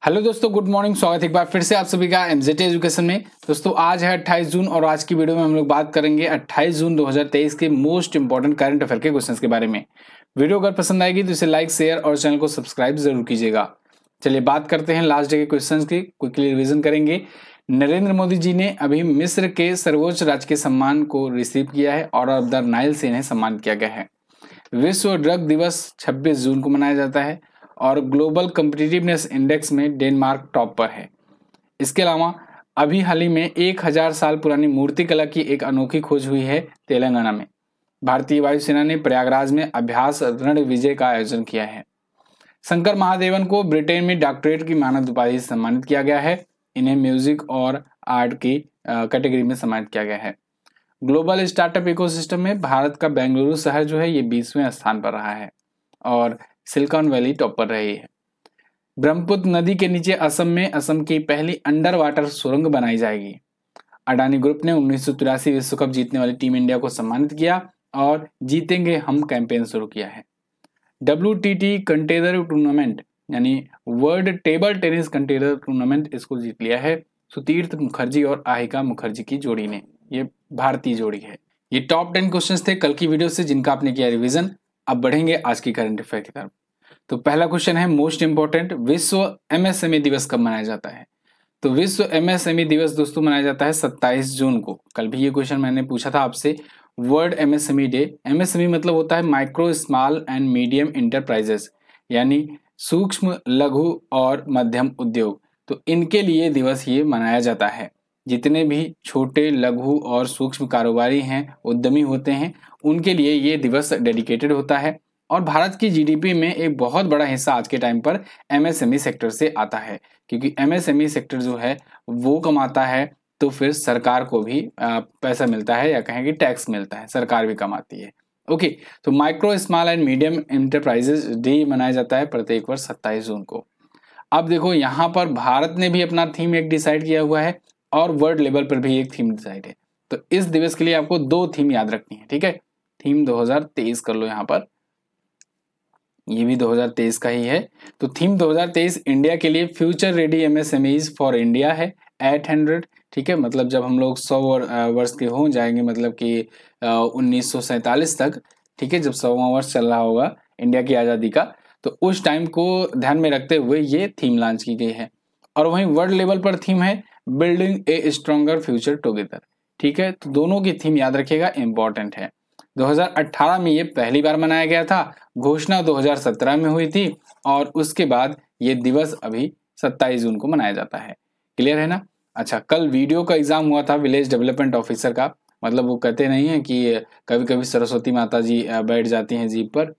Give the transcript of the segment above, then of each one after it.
Hello दोस्तों, good morning. स्वागत है एक बार फिर से आप सभी का एमजेटी एजुकेशन में। दोस्तों आज है 28 जून और आज की वीडियो में हम लोग बात करेंगे 28 जून 2023 के मोस्ट इंपॉर्टेंट करंट अफेयर के क्वेश्चंस के बारे में। वीडियो अगर पसंद आएगी तो इसे लाइक, शेयर और चैनल को सब्सक्राइब जरूर कीजिएगा। चलिए बात करते हैं लास्ट डे के क्वेश्चन की, क्विकली रिविजन करेंगे। नरेंद्र मोदी जी ने अभी मिस्र के सर्वोच्च राजकीय सम्मान को रिसीव किया है, ऑर्डर ऑफ द नाइल से इन्हें सम्मानित किया गया है। विश्व ड्रग दिवस 26 जून को मनाया जाता है और ग्लोबल कॉम्पिटिटिवनेस इंडेक्स में डेनमार्क टॉप पर है। इसके अलावा अभी हाल ही में 1000 साल पुरानी मूर्तिकला की एक अनोखी खोज हुई है तेलंगाना में। भारतीय वायुसेना ने प्रयागराज में अभ्यास रण विजय का आयोजन किया है। शंकर महादेवन को ब्रिटेन में डॉक्टरेट की मानद उपाधि से सम्मानित किया गया है। इन्हें म्यूजिक और आर्ट की कैटेगरी में सम्मानित किया गया है। ग्लोबल स्टार्टअप इकोसिस्टम में भारत का बेंगलुरु शहर जो है ये 20वें स्थान पर रहा है और सिलिकॉन वैली टॉप पर रही है। ब्रह्मपुत्र नदी के नीचे असम में असम की पहली अंडर वाटर सुरंग बनाई जाएगी। अडानी ग्रुप ने 1983 विश्व कप जीतने वाली टीम इंडिया को सम्मानित किया और जीतेंगे हम कैंपेन शुरू किया है। WTT कंटेनर टूर्नामेंट यानी world table tennis container tournament इसको जीत लिया है सुतीर्थ मुखर्जी और आहिका मुखर्जी की जोड़ी ने। ये भारतीय जोड़ी है। ये टॉप 10 क्वेश्चंस थे कल की वीडियो से जिनका आपने किया रिवीजन। अब बढ़ेंगे आज की करंट अफेयर की तरफ। तो पहला क्वेश्चन है मोस्ट इंपोर्टेंट, विश्व MSME दिवस कब मनाया जाता है? तो विश्व MSME दिवस दोस्तों मनाया जाता है 27 जून को। कल भी ये क्वेश्चन मैंने पूछा था आपसे। World MSME day. MSME मतलब होता है micro small and medium enterprises, यानी सूक्ष्म लघु और मध्यम उद्योग। तो इनके लिए दिवस ये मनाया जाता है। जितने भी छोटे लघु और सूक्ष्म कारोबारी हैं, उद्यमी होते हैं, उनके लिए ये दिवस डेडिकेटेड होता है। और भारत की GDP में एक बहुत बड़ा हिस्सा आज के टाइम पर MSME सेक्टर से आता है, क्योंकि MSME सेक्टर जो है वो कमाता है तो फिर सरकार को भी पैसा मिलता है, या कहें कि टैक्स मिलता है, सरकार भी कमाती है। ओके, तो micro small and medium enterprises day मनाया जाता है प्रत्येक वर्ष 27 जून को। अब देखो यहाँ पर भारत ने भी अपना थीम एक डिसाइड किया हुआ है और वर्ल्ड लेवल पर भी एक थीम डिसाइड है। तो इस दिवस के लिए आपको 2 थीम याद रखनी है, ठीक है। थीम 2023 कर लो यहाँ पर, ये भी 2023 का ही है। तो थीम 2023 इंडिया के लिए future ready MSMEs for India है 800, ठीक है। मतलब जब हम लोग 100 वर्ष के हो जाएंगे, मतलब कि 1947 तक, ठीक है, जब 100वां वर्ष चल रहा होगा इंडिया की आज़ादी का, तो उस टाइम को ध्यान में रखते हुए ये थीम लॉन्च की गई है। और वहीं वर्ल्ड लेवल पर थीम है बिल्डिंग ए स्ट्रॉन्गर फ्यूचर टुगेदर, ठीक है। तो दोनों की थीम याद रखिएगा, इंपॉर्टेंट है। 2018 में ये पहली बार मनाया गया था, घोषणा 2017 में हुई थी और उसके बाद ये दिवस अभी 27 जून को मनाया जाता है। क्लियर है ना? अच्छा, कल वीडियो का एग्जाम हुआ था विलेज डेवलपमेंट ऑफिसर का। मतलब वो कहते नहीं है कि कभी कभी सरस्वती माता जी बैठ जाती हैं जीप पर।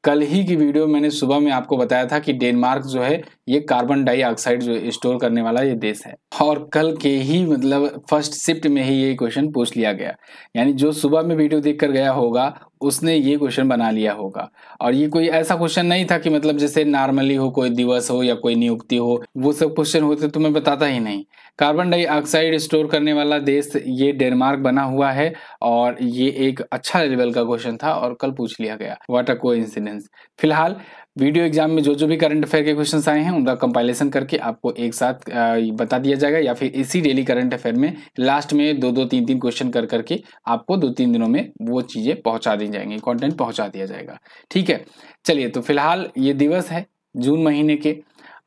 कल ही की वीडियो मैंने सुबह में आपको बताया था कि डेनमार्क जो है ये कार्बन डाइऑक्साइड जो स्टोर करने वाला ये देश है, और कल के ही मतलब फर्स्ट शिफ्ट में ही ये क्वेश्चन पूछ लिया गया। यानी जो सुबह में वीडियो देखकर गया होगा उसने ये क्वेश्चन बना लिया होगा। और ये कोई ऐसा क्वेश्चन नहीं था कि मतलब जैसे नॉर्मली हो, कोई दिवस हो या कोई नियुक्ति हो, वो सब क्वेश्चन होते तो मैं बताता ही नहीं। कार्बन डाइऑक्साइड स्टोर करने वाला देश ये डेनमार्क बना हुआ है और ये एक अच्छा लेवल का क्वेश्चन था और कल पूछ लिया गया। What a coincidence. फिलहाल वीडियो एग्जाम में जो भी करंट अफेयर के क्वेश्चंस आए हैं उनका कंपाइलेशन करके आपको एक साथ बता दिया जाएगा, या फिर इसी डेली करंट अफेयर में लास्ट में 2-2, 3-3 क्वेश्चन कर करके आपको 2-3 दिनों में वो चीजें पहुंचा दी जाएंगी, कंटेंट पहुंचा दिया जाएगा, ठीक है। चलिए, तो फिलहाल ये दिवस है जून महीने के।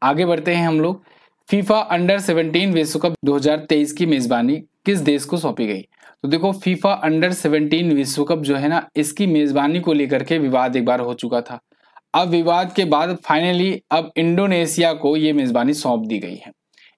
आगे बढ़ते हैं हम लोग। फीफा अंडर 17 विश्व कप 2023 की मेजबानी किस देश को सौंपी गई? तो देखो, फीफा अंडर 17 विश्व कप जो है ना, इसकी मेजबानी को लेकर के विवाद एक बार हो चुका था। अब विवाद के बाद फाइनली अब इंडोनेशिया को ये मेजबानी सौंप दी गई है।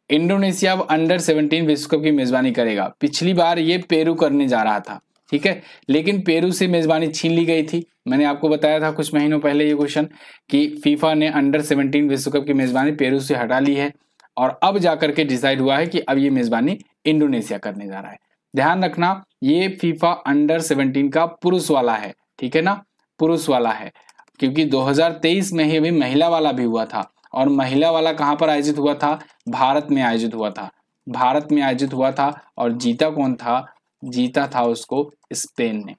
इंडोनेशिया अब अंडर 17 विश्व कप की मेजबानी करेगा। पिछली बार ये पेरू करने जा रहा था, ठीक है, लेकिन पेरू से मेजबानी छीन ली गई थी। मैंने आपको बताया था कुछ महीनों पहले ये क्वेश्चन कि फीफा ने अंडर 17 विश्व कप की मेजबानी पेरू से हटा ली है और अब जाकर के डिसाइड हुआ है कि अब ये मेजबानी इंडोनेशिया करने जा रहा है। ध्यान रखना, ये फीफा अंडर 17 का पुरुष वाला है, ठीक है ना, पुरुष वाला है, क्योंकि 2023 में ही अभी महिला वाला भी हुआ था। और महिला वाला कहां पर आयोजित हुआ था? भारत में आयोजित हुआ था। भारत में आयोजित हुआ था और जीता कौन था? जीता था उसको स्पेन ने।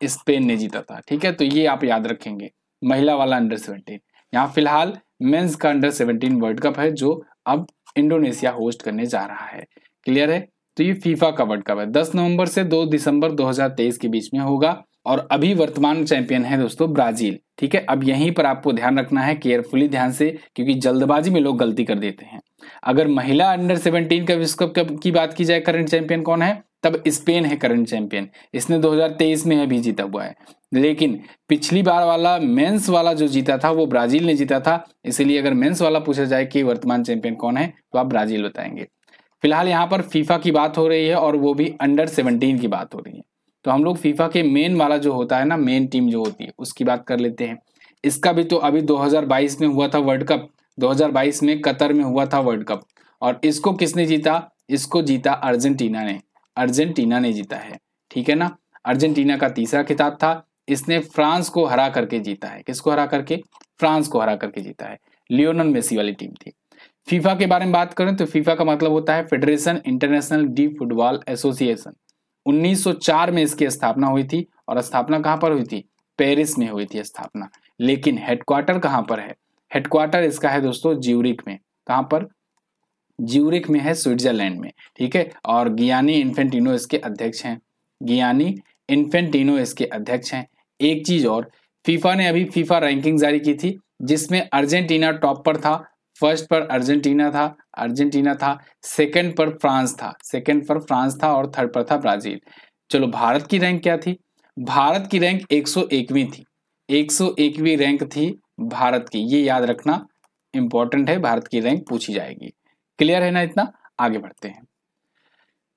स्पेन ने जीता था, ठीक है। तो ये आप याद रखेंगे, महिला वाला अंडर 17। यहाँ फिलहाल मेंस का अंडर 17 वर्ल्ड कप है जो अब इंडोनेशिया होस्ट करने जा रहा है। क्लियर है? तो ये फीफा का वर्ल्ड कप है, 10 नवंबर से 2 दिसंबर 2023 के बीच में होगा और अभी वर्तमान चैंपियन है दोस्तों ब्राजील। ठीक है, अब यहीं पर आपको ध्यान रखना है, केयरफुली ध्यान से, क्योंकि जल्दबाजी में लोग गलती कर देते हैं। अगर महिला अंडर 17 का विश्व कप की बात की जाए, करंट चैंपियन कौन है? तब स्पेन है करंट चैंपियन, इसने 2023 में अभी जीता हुआ है। लेकिन पिछली बार वाला मेंस वाला जो जीता था वो ब्राजील ने जीता था, इसीलिए अगर मेंस वाला पूछा जाए कि वर्तमान चैंपियन कौन है तो आप ब्राजील बताएंगे। फिलहाल यहाँ पर फीफा की बात हो रही है और वो भी अंडर 17 की बात हो रही है, तो हम लोग फीफा के मेन वाला जो होता है ना, मेन टीम जो होती है उसकी बात कर लेते हैं। इसका भी तो अभी 2022 में हुआ था वर्ल्ड कप, 2022 में कतर में हुआ था वर्ल्ड कप, और इसको किसने जीता? इसको जीता अर्जेंटीना ने, अर्जेंटीना ने जीता है। ठीक है ना, अर्जेंटीना का तीसरा खिताब था, इसने फ्रांस को हरा करके जीता है। किसको हरा करके? फ्रांस को हरा करके जीता है। लियोनेल मेसी वाली टीम थी। फीफा के बारे में बात करें तो फीफा का मतलब होता है federation international D football association. 1904 में इसकी स्थापना हुई थी, और स्थापना कहां पर हुई थी? पेरिस में हुई थी स्थापना। लेकिन हेडक्वार्टर कहां पर है? हेडक्वार्टर इसका है दोस्तों ज्यूरिख में। कहां पर? ज्यूरिख में है, स्विट्जरलैंड में। ठीक है, और गियानी इन्फेंटिनो इसके अध्यक्ष हैं। गियानी इन्फेंटिनो इसके अध्यक्ष हैं। एक चीज और, फीफा ने अभी फीफा रैंकिंग जारी की थी जिसमें अर्जेंटीना टॉप पर था। फर्स्ट पर अर्जेंटीना था, सेकंड पर फ्रांस था और थर्ड पर था ब्राजील। चलो, भारत की रैंक क्या थी? भारत की रैंक 101वीं थी, 101वीं रैंक थी भारत की, ये याद रखना इंपॉर्टेंट है, भारत की रैंक पूछी जाएगी। क्लियर है ना इतना? आगे बढ़ते हैं।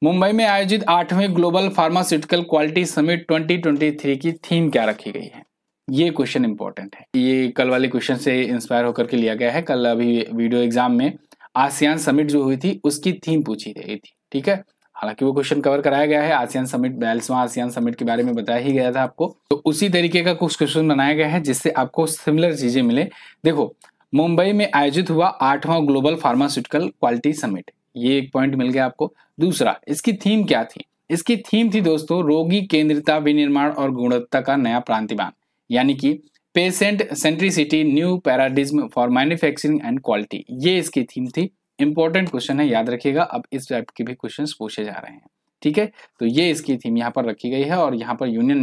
मुंबई में आयोजित 8वें ग्लोबल फार्मास्यूटिकल क्वालिटी समिट 2023 की थीम क्या रखी गई है? ये क्वेश्चन इंपॉर्टेंट है, ये कल वाले क्वेश्चन से इंस्पायर होकर के लिया गया है। कल अभी वीडियो एग्जाम में आसियान समिट जो हुई थी उसकी थीम पूछी गई थी। ठीक है, हालांकि वो क्वेश्चन कवर कराया गया है, आसियान समिट 42वां आसियान समिट के बारे में बताया ही गया था आपको, तो उसी तरीके का कुछ क्वेश्चन बनाया गया है जिससे आपको सिमिलर चीजें मिले। देखो, मुंबई में आयोजित हुआ 8वां ग्लोबल फार्मास्यूटिकल क्वालिटी समिट, ये एक पॉइंट मिल गया आपको। दूसरा, इसकी थीम क्या थी? इसकी थीम थी दोस्तों रोगी केंद्रिता, विनिर्माण और गुणवत्ता का नया प्रांतिमान, यानी कि patient centricity, new paradigm for manufacturing and quality, ये इसकी थीम थी। इंपॉर्टेंट क्वेश्चन है, याद रखिएगा, अब इस टाइप के भी क्वेश्चंस पूछे जा रहे हैं। ठीक है, तो ये इसकी थीम यहाँ पर रखी गई है, और यहाँ पर union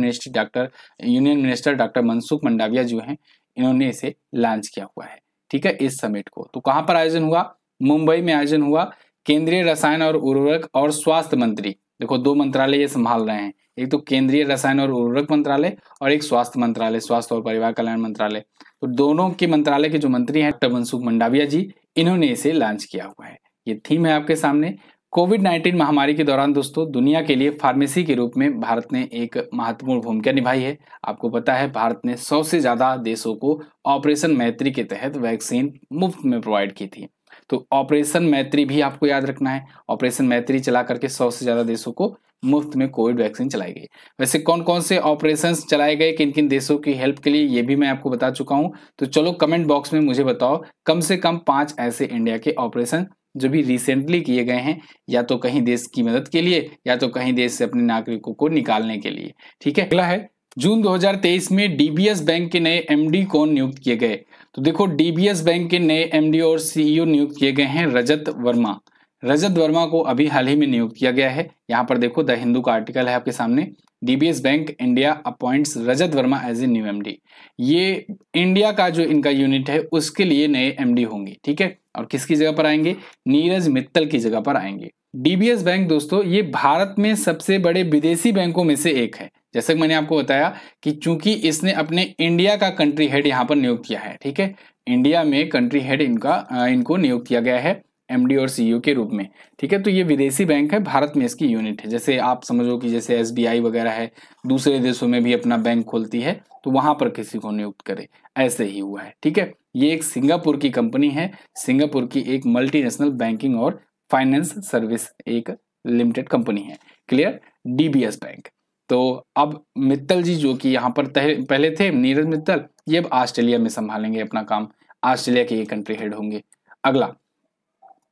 minister doctor Mansukh Mandaviya जो हैं, इन्होंने इसे लॉन्च किया हुआ है। ठीक है, इस समिट को। तो कहाँ पर आयोजन हुआ? मुंबई में आयोजन हुआ। केंद्रीय रसायन और उर्वरक और स्वास्थ्य मंत्री, देखो 2 मंत्रालय ये संभाल रहे हैं, एक तो केंद्रीय रसायन और उर्वरक मंत्रालय और एक स्वास्थ्य मंत्रालय, स्वास्थ्य और परिवार कल्याण मंत्रालय। तो दोनों के मंत्रालय के जो मंत्री हैं डॉक्टर मनसुख मंडाविया जी, इन्होंने इसे लॉन्च किया हुआ है। ये थीम है आपके सामने। कोविड-19 महामारी के दौरान दोस्तों दुनिया के लिए फार्मेसी के रूप में भारत ने एक महत्वपूर्ण भूमिका निभाई है। आपको पता है भारत ने 100 से ज्यादा देशों को ऑपरेशन मैत्री के तहत वैक्सीन मुफ्त में प्रोवाइड की थी। तो ऑपरेशन मैत्री भी आपको याद रखना है, ऑपरेशन मैत्री चला करके 100 से ज्यादा देशों को मुफ्त में कोविड वैक्सीन चलाई गई। वैसे कौन कौन से ऑपरेशंस चलाए गए किन किन देशों की हेल्प के लिए, ये भी मैं आपको बता चुका हूं। तो चलो कमेंट बॉक्स में मुझे बताओ कम से कम 5 ऐसे इंडिया के ऑपरेशन जो भी रिसेंटली किए गए हैं, या तो कहीं देश की मदद के लिए या तो कहीं देश से अपने नागरिकों को निकालने के लिए। ठीक है, अगला है जून 2023 में डीबीएस बैंक के नए एमडी कौन नियुक्त किए गए? तो देखो, डीबीएस बैंक के नए एमडी और सीईओ नियुक्त किए गए हैं रजत वर्मा। रजत वर्मा को अभी हाल ही में नियुक्त किया गया है। यहाँ पर देखो, द हिंदू का आर्टिकल है आपके सामने, DBS bank India appoints Rajat Verma as a new MD. ये इंडिया का जो इनका यूनिट है उसके लिए नए एमडी होंगे। ठीक है, और किसकी जगह पर आएंगे? नीरज मित्तल की जगह पर आएंगे। डीबीएस बैंक दोस्तों ये भारत में सबसे बड़े विदेशी बैंकों में से एक है। जैसे मैंने आपको बताया कि चूंकि इसने अपने इंडिया का कंट्री हेड यहाँ पर नियुक्त किया है। ठीक है, इंडिया में कंट्री हेड इनको नियुक्त किया गया है एमडी और सीईओ के रूप में। ठीक है, तो ये विदेशी बैंक है, भारत में इसकी यूनिट है। जैसे आप समझो कि जैसे एसबीआई वगैरह है, दूसरे देशों में भी अपना बैंक खोलती है, तो वहां पर किसी को नियुक्त करे, ऐसे ही हुआ है। ठीक है, ये एक सिंगापुर की कंपनी है, सिंगापुर की एक मल्टीनेशनल बैंकिंग और फाइनेंस सर्विस एक लिमिटेड कंपनी है। क्लियर? DBS bank. तो अब मित्तल जी जो कि यहाँ पर पहले थे, नीरज मित्तल, ये अब ऑस्ट्रेलिया में संभालेंगे अपना काम, ऑस्ट्रेलिया के ये कंट्री हेड होंगे। अगला,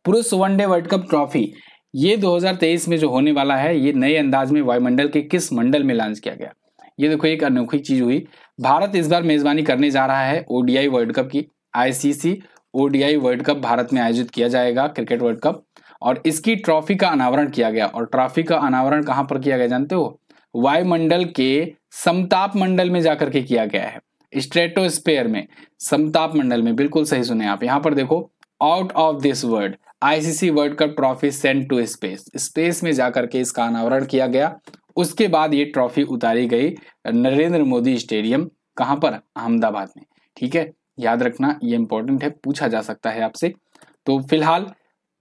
पुरुष वनडे वर्ल्ड कप ट्रॉफी, ये 2023 में जो होने वाला है, ये नए अंदाज में वायुमंडल के किस मंडल में लॉन्च किया गया? ये देखो, एक अनोखी चीज हुई। भारत इस बार मेजबानी करने जा रहा है ओडीआई वर्ल्ड कप की, ICC ODI world cup Bharat में आयोजित किया जाएगा, क्रिकेट वर्ल्ड कप। और इसकी ट्रॉफी का अनावरण किया गया, और ट्रॉफी का अनावरण कहां पर किया गया जानते हो? वायुमंडल के समताप मंडल में जाकर के किया गया है, स्ट्रेटोस्फेयर में, समताप मंडल में। बिल्कुल सही सुने आप। यहां पर देखो, out of this world ICC world cup trophy sent to space, space में जाकर के इसका अनावरण किया गया। उसके बाद ये ट्रॉफी उतारी गई नरेंद्र मोदी स्टेडियम, कहां पर? अहमदाबाद में। ठीक है, याद रखना, ये इंपॉर्टेंट है, पूछा जा सकता है आपसे। तो फिलहाल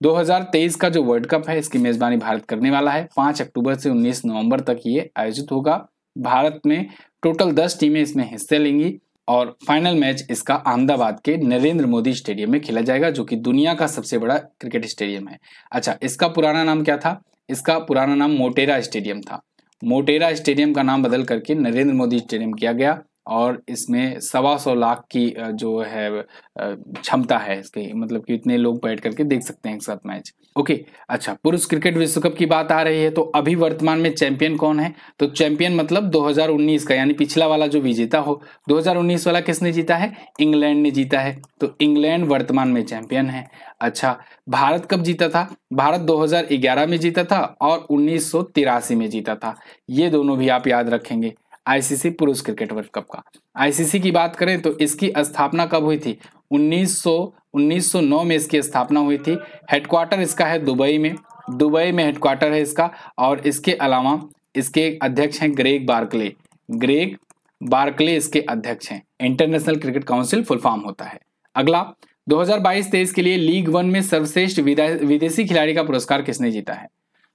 2023 का जो वर्ल्ड कप है, इसकी मेजबानी भारत करने वाला है। 5 अक्टूबर से 19 नवंबर तक ये आयोजित होगा। भारत में टोटल 10 टीमें इसमें हिस्से लेंगी, और फाइनल मैच इसका अहमदाबाद के नरेंद्र मोदी स्टेडियम में खेला जाएगा, जो कि दुनिया का सबसे बड़ा क्रिकेट स्टेडियम है। अच्छा, इसका पुराना नाम क्या था? इसका पुराना नाम मोटेरा स्टेडियम था। मोटेरा स्टेडियम का नाम बदल करके नरेंद्र मोदी स्टेडियम किया गया, और इसमें 125 लाख की जो है क्षमता है इसकी, मतलब कि इतने लोग बैठ करके देख सकते हैं एक साथ मैच। ओके, अच्छा, पुरुष क्रिकेट विश्व कप की बात आ रही है, तो अभी वर्तमान में चैंपियन कौन है? तो चैंपियन मतलब 2019 का, यानी पिछला वाला जो विजेता हो। 2019 वाला किसने जीता है? इंग्लैंड ने जीता है, तो इंग्लैंड वर्तमान में चैंपियन है। अच्छा, भारत कब जीता था? भारत 2011 में जीता था और 1983 में जीता था। ये दोनों भी आप याद रखेंगे। आईसीसी पुरुष क्रिकेट वर्ल्ड कप का। आईसीसी की बात करें तो इसकी स्थापना कब हुई थी? 1909 में इसकी स्थापना हुई थी। हेडक्वार्टर इसका है दुबई में, दुबई में हेडक्वार्टर है इसका। और इसके अलावा इसके अध्यक्ष हैं ग्रेग बार्कले, ग्रेग बार्कले इसके अध्यक्ष हैं। International cricket council full form होता है। अगला, 2022-23 के लिए लीग वन में सर्वश्रेष्ठ विदेशी खिलाड़ी का पुरस्कार किसने जीता है?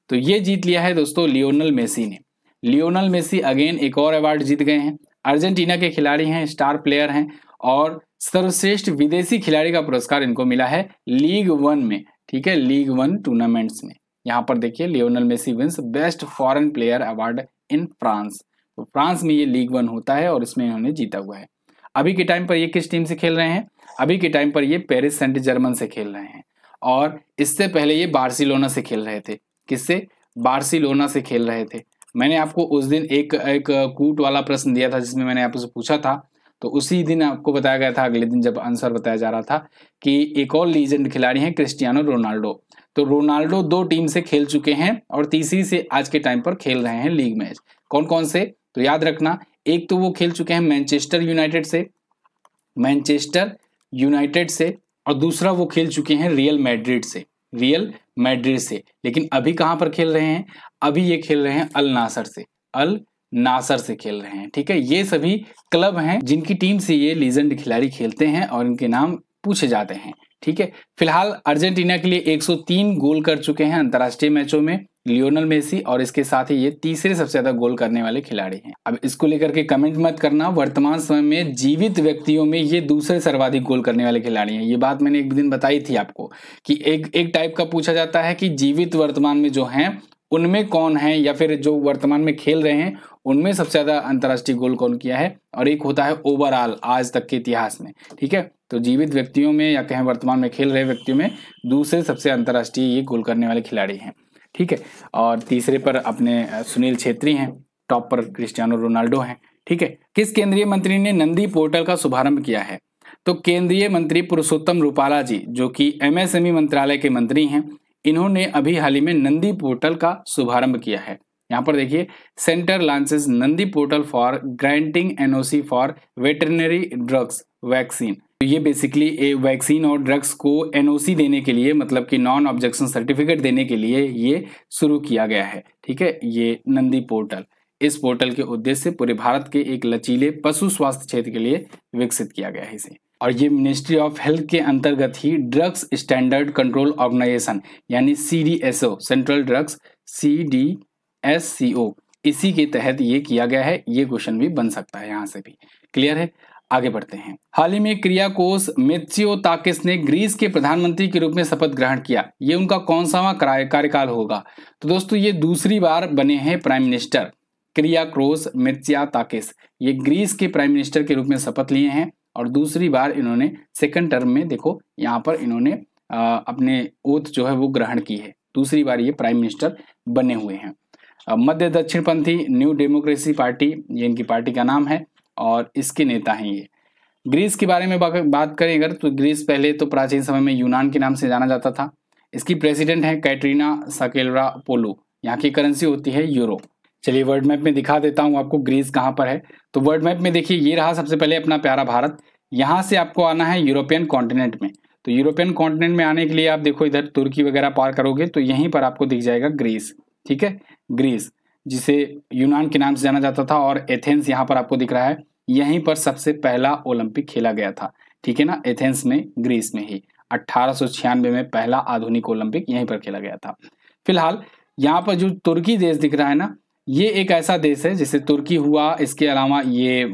तो ये जीत लिया है दोस्तों लियोनेल मेसी ने। लियोनेल मेसी अगेन एक और अवार्ड जीत गए हैं। अर्जेंटीना के खिलाड़ी हैं, स्टार प्लेयर हैं, और सर्वश्रेष्ठ विदेशी खिलाड़ी का पुरस्कार इनको मिला है लीग वन में। ठीक है, लीग वन टूर्नामेंट्स में। यहाँ पर देखिए, Lionel Messi wins best foreign player award in France. तो फ्रांस में ये लीग वन होता है और इसमें इन्होंने जीता हुआ है। अभी के टाइम पर ये किस टीम से खेल रहे हैं? अभी के टाइम पर ये पेरिस सेंट जर्मन से खेल रहे हैं, और इससे पहले ये बार्सिलोना से खेल रहे थे। किससे? बार्सिलोना से खेल रहे थे। मैंने आपको उस दिन एक कूट वाला प्रश्न दिया था, जिसमें मैंने आपसे पूछा था, तो उसी दिन आपको बताया गया था, अगले दिन जब आंसर बताया जा रहा था, कि एक और लीजेंड खिलाड़ी हैं क्रिस्टियानो रोनाल्डो। तो रोनाल्डो 2 टीम से खेल चुके हैं, और तीसरी से आज के टाइम पर खेल रहे हैं लीग मैच। कौन कौन से? तो याद रखना, एक तो वो खेल चुके हैं मैनचेस्टर यूनाइटेड से, मैनचेस्टर यूनाइटेड से, और दूसरा वो खेल चुके हैं रियल मैड्रिड से, रियल मैड्रिड से। लेकिन अभी कहां पर खेल रहे हैं? अभी ये खेल रहे हैं अल नासर से, अल नासर से खेल रहे हैं। ठीक है, ये सभी क्लब हैं जिनकी टीम से ये लीजेंड खिलाड़ी खेलते हैं और इनके नाम पूछे जाते हैं। ठीक है, फिलहाल अर्जेंटीना के लिए 103 गोल कर चुके हैं अंतर्राष्ट्रीय मैचों में लियोनेल मेसी, और इसके साथ ही ये तीसरे सबसे ज्यादा गोल करने वाले खिलाड़ी हैं। अब इसको लेकर के कमेंट मत करना, वर्तमान समय में जीवित व्यक्तियों में ये दूसरे सर्वाधिक गोल करने वाले खिलाड़ी हैं। ये बात मैंने एक दिन बताई थी आपको, कि एक टाइप का पूछा जाता है कि जीवित वर्तमान में जो हैं उनमें कौन है, या फिर जो वर्तमान में खेल रहे हैं उनमें सबसे ज्यादा अंतर्राष्ट्रीय गोल कौन किया है, और एक होता है ओवरऑल आज तक के इतिहास में। ठीक है, तो जीवित व्यक्तियों में या कहें वर्तमान में खेल रहे व्यक्तियों में दूसरे सबसे अंतर्राष्ट्रीय ये गोल करने वाले खिलाड़ी हैं। ठीक है, और तीसरे पर अपने सुनील छेत्री हैं, टॉप पर क्रिस्टियानो रोनाल्डो हैं। ठीक है, किस केंद्रीय मंत्री ने नंदी पोर्टल का शुभारंभ किया है? तो केंद्रीय मंत्री पुरुषोत्तम रूपाला जी, जो कि एमएसएमई मंत्रालय के मंत्री हैं, इन्होंने अभी हाल ही में नंदी पोर्टल का शुभारंभ किया है। यहाँ पर देखिए, centre launches Nandi portal for granting NOC for veterinary drugs vaccine. ये बेसिकली ए वैक्सीन और ड्रग्स को एनओसी देने के लिए, मतलब कि नॉन ऑब्जेक्शन सर्टिफिकेट देने के लिए ये शुरू किया गया है। ठीक है, ये नंदी पोर्टल, इस पोर्टल के उद्देश्य से पूरे भारत के एक लचीले पशु स्वास्थ्य क्षेत्र के लिए विकसित किया गया है इसे। और ये मिनिस्ट्री ऑफ हेल्थ के अंतर्गत ही ड्रग्स स्टैंडर्ड कंट्रोल ऑर्गेनाइजेशन यानी सीडीएसओ, सेंट्रल ड्रग्स सीडीएससीओ, इसी के तहत ये किया गया है। ये क्वेश्चन भी बन सकता है यहाँ से भी। क्लियर है, आगे बढ़ते हैं। हाल ही में क्रियाकोस मित्सोताकिस ने ग्रीस के प्रधानमंत्री के रूप में शपथ ग्रहण किया। ये उनका कौन सा कार्यकाल होगा? तो दोस्तों ये दूसरी बार बने हैं प्राइम मिनिस्टर। क्रियाकोस मित्सोताकिस ये ग्रीस के प्राइम मिनिस्टर के रूप में शपथ लिए हैं, और दूसरी बार इन्होंने सेकंड टर्म में, देखो यहाँ पर इन्होंने अपने ओथ जो है वो ग्रहण की है। दूसरी बार ये प्राइम मिनिस्टर बने हुए हैं। मध्य दक्षिणपंथी न्यू डेमोक्रेसी पार्टी, ये इनकी पार्टी का नाम है, और इसके नेता हैं ये। ग्रीस के बारे में बात करें अगर, तो ग्रीस पहले तो प्राचीन समय में यूनान के नाम से जाना जाता था। इसकी प्रेसिडेंट है कैटरीना साकेरापोलू। यहाँ की करेंसी होती है यूरो। चलिए वर्ल्ड मैप में दिखा देता हूँ आपको ग्रीस कहाँ पर है। तो वर्ल्ड मैप में देखिए ये रहा सबसे पहले अपना प्यारा भारत। यहाँ से आपको आना है यूरोपियन कॉन्टिनेंट में। तो यूरोपियन कॉन्टिनेंट में आने के लिए आप देखो इधर तुर्की वगैरह पार करोगे तो यहीं पर आपको दिख जाएगा ग्रीस। ठीक है, ग्रीस जिसे यूनान के नाम से जाना जाता था, और एथेंस यहाँ पर आपको दिख रहा है। यहीं पर सबसे पहला ओलंपिक खेला गया था। ठीक है ना, एथेंस में, ग्रीस में ही 1896 में पहला आधुनिक ओलंपिक यहीं पर खेला गया था। फिलहाल यहाँ पर जो तुर्की देश दिख रहा है ना, ये एक ऐसा देश है जैसे तुर्की हुआ, इसके अलावा ये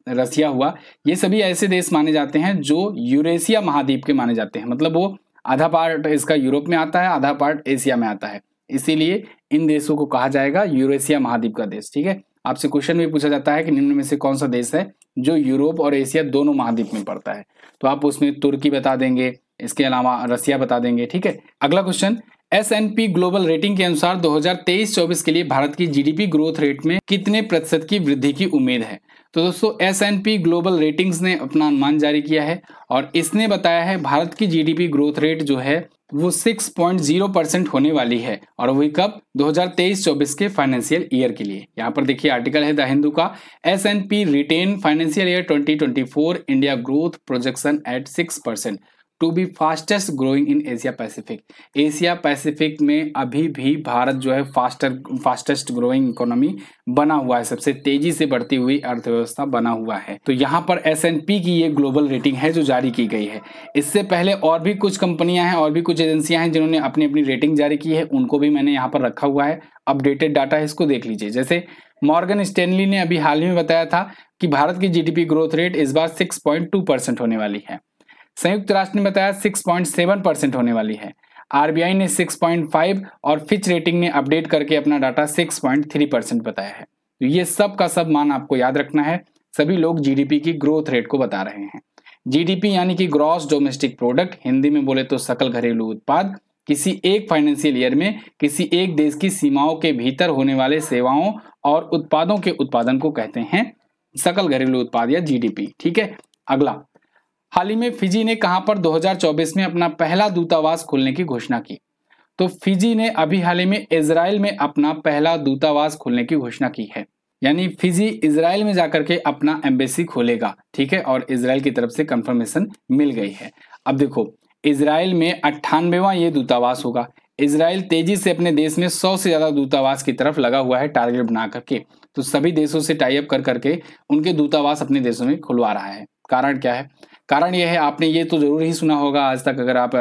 रसिया हुआ, ये सभी ऐसे देश माने जाते हैं जो यूरेशिया महाद्वीप के माने जाते हैं। मतलब वो आधा पार्ट इसका यूरोप में आता है, आधा पार्ट एशिया में आता है, इसीलिए इन देशों को कहा जाएगा यूरेशिया महाद्वीप का देश। ठीक है, आपसे क्वेश्चन में पूछा जाता है कि निम्न में से कौन सा देश है जो यूरोप और एशिया दोनों महाद्वीप में पड़ता है, तो आप उसमें तुर्की बता देंगे, इसके अलावा रसिया बता देंगे। ठीक है, अगला क्वेश्चन, S&P ग्लोबल रेटिंग के अनुसार 2023-24 के लिए भारत की जीडीपी ग्रोथ रेट में कितने प्रतिशत की वृद्धि की उम्मीद है। तो दोस्तों S&P ग्लोबल रेटिंग्स ने अपना अनुमान जारी किया है और इसने बताया है भारत की जीडीपी ग्रोथ रेट जो है वो 6.0% होने वाली है, और वही कब, 2023-24 के फाइनेंशियल ईयर के लिए। यहाँ पर देखिए आर्टिकल है द हिंदू का, S&P retain financial year 2024 India growth projection at 6% to be fastest growing in Asia Pacific. Asia Pacific में अभी भी भारत जो है फास्टेस्ट ग्रोइंग इकोनॉमी बना हुआ है, सबसे तेजी से बढ़ती हुई अर्थव्यवस्था बना हुआ है। तो यहाँ पर S&P की ये ग्लोबल रेटिंग है जो जारी की गई है। इससे पहले और भी कुछ कंपनियां हैं और भी कुछ एजेंसियां हैं जिन्होंने अपनी अपनी रेटिंग जारी की है, उनको भी मैंने यहाँ पर रखा हुआ है, अपडेटेड डाटा है, इसको देख लीजिए। जैसे मॉर्गन स्टैनली ने अभी हाल ही में बताया था कि भारत की जीडीपी ग्रोथ रेट इस बार 6.2% होने वाली है। संयुक्त राष्ट्र ने बताया 6.7% होने वाली है। आरबीआई ने 6.5 और फिच रेटिंग ने अपडेट करके अपना डाटा 6.3% बताया है। तो ये सब का सब मान आपको याद रखना है, सभी लोग जीडीपी की ग्रोथ रेट को बता रहे हैं। जीडीपी यानी कि ग्रॉस डोमेस्टिक प्रोडक्ट, हिंदी में बोले तो सकल घरेलू उत्पाद, किसी एक फाइनेंशियल ईयर में किसी एक देश की सीमाओं के भीतर होने वाले सेवाओं और उत्पादों के उत्पादन को कहते हैं सकल घरेलू उत्पाद या जीडीपी। ठीक है, अगला, हाल ही में फिजी ने कहां पर 2024 में अपना पहला दूतावास खोलने की घोषणा की। तो फिजी ने अभी हाल ही में इजराइल में अपना पहला दूतावास खोलने की घोषणा की है, यानी फिजी इजराइल में जाकर के अपना एम्बेसी खोलेगा। ठीक है, और इजराइल की तरफ से कंफर्मेशन मिल गई है। अब देखो इजराइल में 98वां ये दूतावास होगा। इजराइल तेजी से अपने देश में 100 से ज्यादा दूतावास की तरफ लगा हुआ है टारगेट बना करके। तो सभी देशों से टाई अप कर करके उनके दूतावास अपने देशों में खुलवा रहा है। कारण क्या है? कारण यह है, आपने ये तो जरूर ही सुना होगा आज तक, अगर आप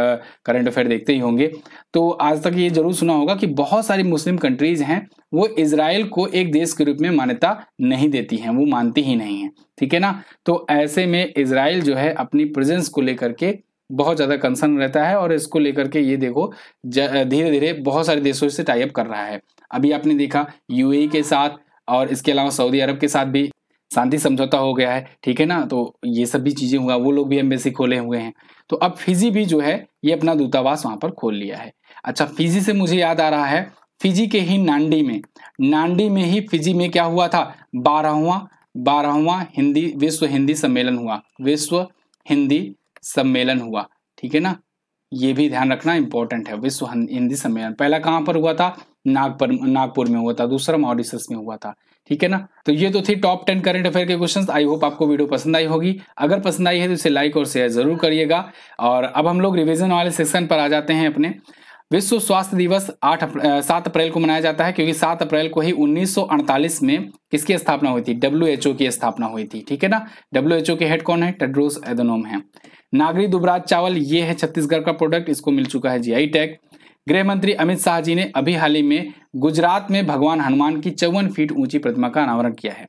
करंट अफेयर देखते ही होंगे तो आज तक ये जरूर सुना होगा कि बहुत सारी मुस्लिम कंट्रीज हैं वो इजराइल को एक देश के रूप में मान्यता नहीं देती हैं, वो मानती ही नहीं है। ठीक है ना, तो ऐसे में इजराइल जो है अपनी प्रेजेंस को लेकर के बहुत ज्यादा कंसर्न रहता है और इसको लेकर के ये देखो धीरे धीरे बहुत सारे देशों से टाई अप कर रहा है। अभी आपने देखा यूएई के साथ और इसके अलावा सऊदी अरब के साथ भी शांति समझौता हो गया है। ठीक है ना, तो ये सब भी चीजें हुआ, वो लोग भी एम्बेसी खोले हुए हैं। तो अब फिजी भी जो है ये अपना दूतावास वहां पर खोल लिया है। अच्छा, फिजी से मुझे याद आ रहा है, फिजी के ही नांडी में ही फिजी में क्या हुआ था, 12वां विश्व हिंदी सम्मेलन हुआ। ठीक है ना, ये भी ध्यान रखना इंपॉर्टेंट है। विश्व हिंदी सम्मेलन पहला कहां पर हुआ था, नागपुर में हुआ था, दूसरा मॉरिशस में हुआ था। ठीक है ना, तो ये तो थी टॉप 10 करंट अफेयर के क्वेश्चंस। आई होप आपको वीडियो पसंद आई होगी। अगर पसंद आई है तो इसे लाइक और शेयर जरूर करिएगा। और अब हम लोग रिवीजन वाले सेक्शन पर आ जाते हैं अपने। विश्व स्वास्थ्य दिवस 7 अप्रैल को मनाया जाता है, क्योंकि 7 अप्रैल को ही 1948 में किसकी स्थापना हुई थी, WHO की स्थापना हुई थी। ठीक है ना, WHO के हेड कौन है, टेड्रोस एधनोम है। नागरी दुबराज चावल ये है छत्तीसगढ़ का प्रोडक्ट, इसको मिल चुका है जीआई टैग। गृह मंत्री अमित शाह जी ने अभी हाल ही में गुजरात में भगवान हनुमान की 54 फीट ऊंची प्रतिमा का अनावरण किया है।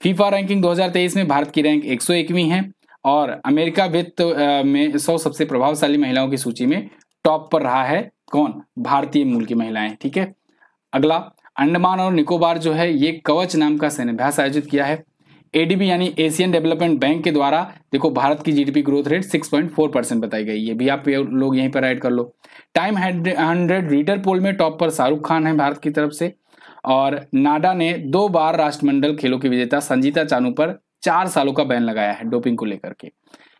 फीफा रैंकिंग 2023 में भारत की रैंक 101वीं है और अमेरिका वित्त में 100 सबसे प्रभावशाली महिलाओं की सूची में टॉप पर रहा है कौन, भारतीय मूल की महिलाएं। ठीक है, अगला, अंडमान और निकोबार जो है ये कवच नाम का सैन्याभ्यास आयोजित किया है। एडीबी यानी एशियन डेवलपमेंट बैंक के द्वारा देखो भारत की जीडीपी ग्रोथ रेट 6.4% बताई गई, ये भी आप लोग यहीं पर ऐड कर लो। टाइम 100 रीडर पोल में टॉप पर शाहरुख खान है भारत की तरफ से। और नाडा ने 2 बार राष्ट्रमंडल खेलों की विजेता संजीता चानू पर 4 सालों का बैन लगाया है डोपिंग को लेकर के।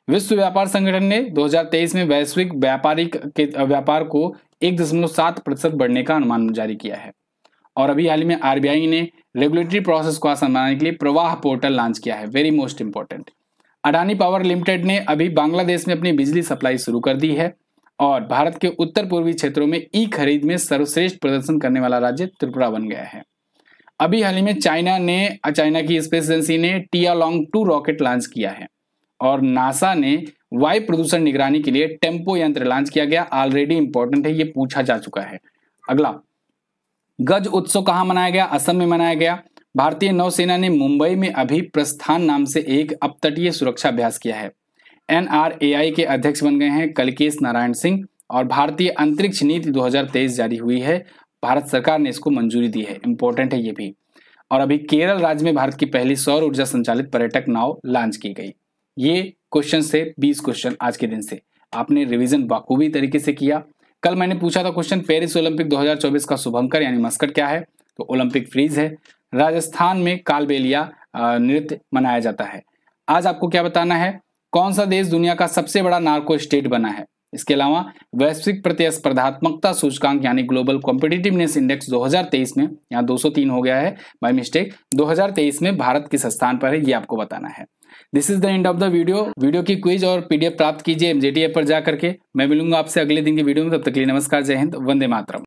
विश्व व्यापार संगठन ने 2023 में वैश्विक व्यापार को 1.7% बढ़ने का अनुमान जारी किया है। और अभी हाल ही में आरबीआई ने रेगुलेटरी प्रोसेस को आसान बनाने के लिए प्रवाह पोर्टल लॉन्च किया है, very most important. Adani power limited ने अभी बांग्लादेश में अपनी बिजली सप्लाई शुरू कर दी है। और भारत के उत्तर पूर्वी क्षेत्रों में ई खरीद में सर्वश्रेष्ठ प्रदर्शन करने वाला राज्य त्रिपुरा बन गया है। अभी हाल ही में चाइना की स्पेस एजेंसी ने टियालोंग 2 रॉकेट लॉन्च किया है। और नासा ने वायु प्रदूषण निगरानी के लिए टेम्पो यंत्र लॉन्च किया गया, ऑलरेडी इंपॉर्टेंट है, ये पूछा जा चुका है। अगला, गज उत्सव कहां मनाया गया? असम में मनाया गया। भारतीय नौसेना ने मुंबई में अभी प्रस्थान नाम से एक अपतटीय सुरक्षा अभ्यास किया है। NRAI के अध्यक्ष बन गए हैं कलकेश नारायण सिंह। और भारतीय अंतरिक्ष नीति 2023 जारी हुई है, भारत सरकार ने इसको मंजूरी दी है, इंपॉर्टेंट है ये भी। और अभी केरल राज्य में भारत की पहली सौर ऊर्जा संचालित पर्यटक नाव लॉन्च की गई। ये क्वेश्चन से 20 क्वेश्चन आज के दिन से आपने रिवीजन बखूबी तरीके से किया। कल मैंने पूछा था क्वेश्चन, पेरिस ओलंपिक 2024 का शुभंकर यानी मस्कट क्या है? तो ओलंपिक फ्रीज है। राजस्थान में कालबेलिया नृत्य मनाया जाता है। आज आपको क्या बताना है? कौन सा देश दुनिया का सबसे बड़ा नार्को स्टेट बना है? इसके अलावा वैश्विक प्रतिस्पर्धात्मकता सूचकांक यानी ग्लोबल कॉम्पिटिटिवनेस इंडेक्स 2023 में, यहाँ 203 हो गया है बाय मिस्टेक, 2023 में भारत किस स्थान पर है ये आपको बताना है। This is the end of the video की क्विज और पीडीएफ प्राप्त कीजिए MJT ऐप पर जाकर के। मैं मिलूंगा आपसे अगले दिन की वीडियो में, तब तक के लिए नमस्कार, जय हिंद, वंदे मातरम।